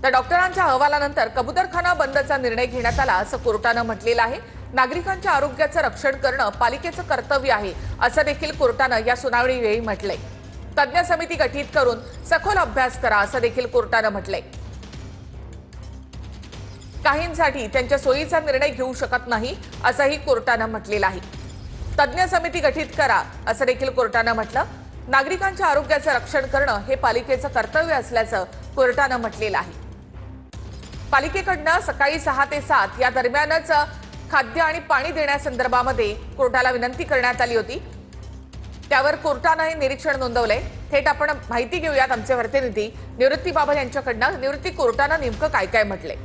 तर डॉक्टरांच्या अहवालानंतर कबूतरखाना बंदचा निर्णय घेण्यात आला असं कोर्टानं म्हटलेलं आहे। नागरिकांच्या आरोग्याचं रक्षण करणं पालिकेचं कर्तव्य आहे असं देखील कोर्टानं या सुनावणीवेळी म्हटलंय। तज्ञ समिती गठीत करून सखोल अभ्यास करा असं देखील कोर्टानं म्हटलंय। काहींसाठी त्यांच्या सोयीचा निर्णय घेऊ शकत नाही असंही कोर्टानं म्हटलेलं आहे। तज्ञ समिती गठीत करा असं देखील कोर्टानं म्हटलं। नागरिकांच्या आरोग्याचं रक्षण करणं हे पालिकेचं कर्तव्य असल्याचं कोर्टानं म्हटलेलं आहे। पालिकेकडनं सकाळी 6 ते 7 या दरम्यानच खाद्य आणि पाणी देण्यासंदर्भामध्ये कोर्टाला विनंती करण्यात आली होती। त्यावर कोर्टानं हे निरीक्षण नोंदवलंय। थेट आपण माहिती घेऊयात आमचे प्रतिनिधी निवृत्ती बाबर यांच्याकडनं। निवृत्ती, कोर्टानं नेमकं काय काय म्हटलंय?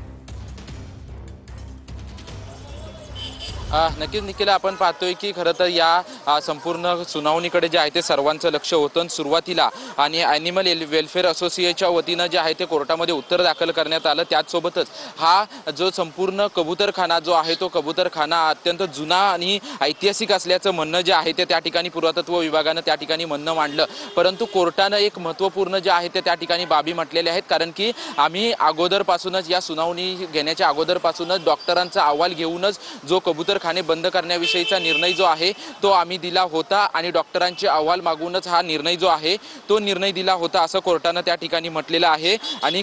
नक्कीच निखिल, आपण पाहतोय की खरं तर या संपूर्ण सुनावणीकडे जे आहे ते सर्वांचं लक्ष होतं। सुरुवातीला आणि ॲनिमल वेलफेअर असोसिएशनच्या वतीनं जे आहे ते कोर्टामध्ये उत्तर दाखल करण्यात आलं। त्याचसोबतच हा जो संपूर्ण कबूतरखाना जो आहे तो कबूतरखाना अत्यंत जुना आणि ऐतिहासिक असल्याचं म्हणणं जे आहे ते त्या ठिकाणी पुरातत्व विभागानं त्या ठिकाणी म्हणणं मांडलं। परंतु कोर्टानं एक महत्त्वपूर्ण जे आहे ते त्या ठिकाणी बाबी म्हटलेल्या आहेत, कारण की आम्ही अगोदरपासूनच या सुनावणी घेण्याच्या अगोदरपासूनच डॉक्टरांचा अहवाल घेऊनच जो कबूतरखाने बंद करण्याविषयीचा निर्णय जो आहे तो आम्ही दिला होता आणि डॉक्टरांचे अहवाल मागूनच हा निर्णय जो आहे तो निर्णय दिला होता असं कोर्टानं त्या ठिकाणी म्हटलेलं आहे। आणि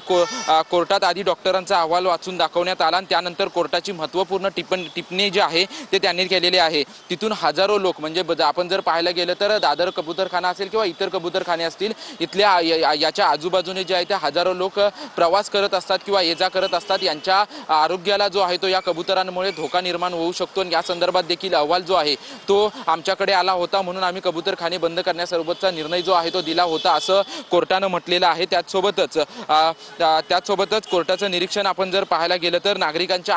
कोर्टात आधी डॉक्टरांचा अहवाल वाचून दाखवण्यात आला आणि त्यानंतर कोर्टाची महत्त्वपूर्ण टिप्पणी जी आहे ते त्यांनी केलेली आहे। तिथून हजारो लोक, म्हणजे आपण जर पाहायला गेलं तर दादर कबूतरखाना असेल किंवा इतर कबूतरखाने असतील, इथल्या याच्या आजूबाजूने जे आहे ते हजारो लोक प्रवास करत असतात किंवा ये जा करत असतात। यांच्या आरोग्याला जो आहे तो या कबुतरांमुळे धोका निर्माण होऊ शकतो। या संदर्भात देखील अहवाल जो आहे तो आमच्याकडे आला होता, म्हणून आम्ही कबूतरखाने बंद करण्यासोबतचा निर्णय जो आहे तो दिला होता असं कोर्टानं म्हटलेलं आहे। त्याचसोबतच कोर्टाचं निरीक्षण आपण जर पाहायला गेलं तर नागरिकांच्या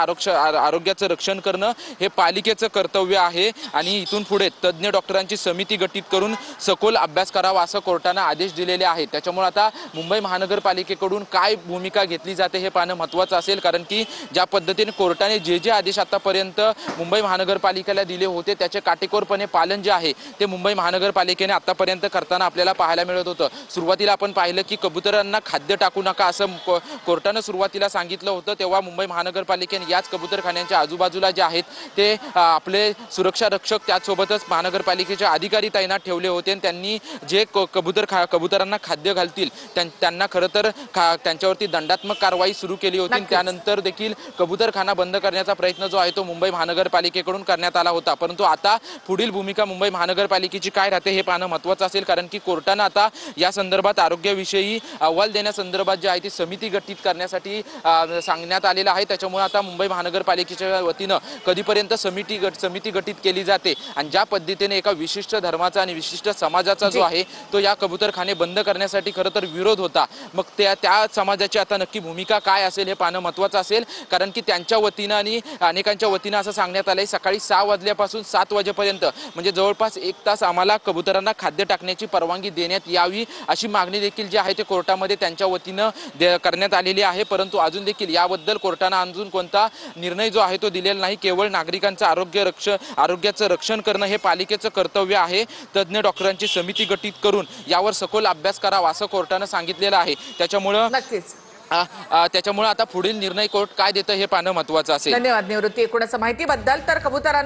आरोग्याचं रक्षण करणं हे पालिकेचं कर्तव्य आहे आणि इथून पुढे तज्ञ डॉक्टरांची समिती गठीत करून सखोल अभ्यास करावा असं कोर्टानं आदेश दिलेले आहेत। त्याच्यामुळे आता मुंबई महानगरपालिकेकडून काय भूमिका घेतली जाते हे पाहणं महत्त्वाचं असेल, कारण की ज्या पद्धतीने कोर्टाने जे आदेश आतापर्यंत मुंबई महानगरपालिकेला दिले होते त्याचे काटेकोरपणे पालन जे आहे ते मुंबई महानगरपालिकेने आतापर्यंत करताना आपल्याला पाहायला मिळत होतं। सुरुवातीला आपण पाहिलं की कबुतरांना खाद्य टाकू नका असं कोर्टानं सुरुवातीला सांगितलं होतं। तेव्हा मुंबई महानगरपालिकेने याच कबूतरखान्यांच्या आजूबाजूला जे आहेत ते आपले सुरक्षा रक्षक त्याचसोबतच महानगरपालिकेचे अधिकारी तैनात ठेवले होते आणि त्यांनी जे कबुतरांना खाद्य घालतील त्यांना खरं तर त्यांच्यावरती दंडात्मक कारवाई सुरू केली होती। त्यानंतर देखील कबूतरखाना बंद करण्याचा प्रयत्न जो आहे तो मुंबई महानगरपालिकेकडून करण्यात आला होता। परंतु आता पुढील भूमिका मुंबई महानगरपालिकेची काय राहते हे पाहणं महत्त्वाचं असेल, कारण की कोर्टानं आता या संदर्भात आरोग्याविषयी अहवाल देण्यासंदर्भात जी आहे ती समिती गठीत करण्यासाठी सांगण्यात आलेलं आहे। त्याच्यामुळे आता मुंबई महानगरपालिकेच्या वतीनं कधीपर्यंत समिती गठीत केली जाते आणि ज्या पद्धतीने एका विशिष्ट धर्माचा आणि विशिष्ट समाजाचा जो आहे तो या कबूतरखाने बंद करण्यासाठी खरं तर विरोध होता, मग त्या समाजाची आता नक्की भूमिका काय असेल हे पाहणं महत्त्वाचं असेल, कारण की त्यांच्या वतीनं आणि अनेकांच्या वतीनं असं सांगण्यात आलंय सकाळी 6 वाजल्यापासून 7 वाजेपर्यंत म्हणजे जवळपास 1 तास आम्हाला कबुतरांना खाद्य टाकण्याची परवानगी देण्यात यावी अशी मागणी देखील जी आहे ते कोर्टामध्ये त्यांच्या वतीनं करण्यात आलेली आहे। परंतु अजून देखील याबद्दल कोर्टानं अजून कोणता निर्णय जो आहे तो दिलेला नाही। केवळ नागरिकांचं आरोग्याचं रक्षण करणं हे पालिकेचं कर्तव्य आहे। तज्ञ डॉक्टरांची समिती गठीत करून यावर सखोल अभ्यास करावा असं कोर्टानं सांगितलेलं आहे। त्याच्यामुळे आता पुढील निर्णय कोर्ट काय देतं हे पाहणं महत्त्वाचं असेल। धन्यवाद निवृत्ती, एकूणच माहितीबद्दल। तर कबुतरांना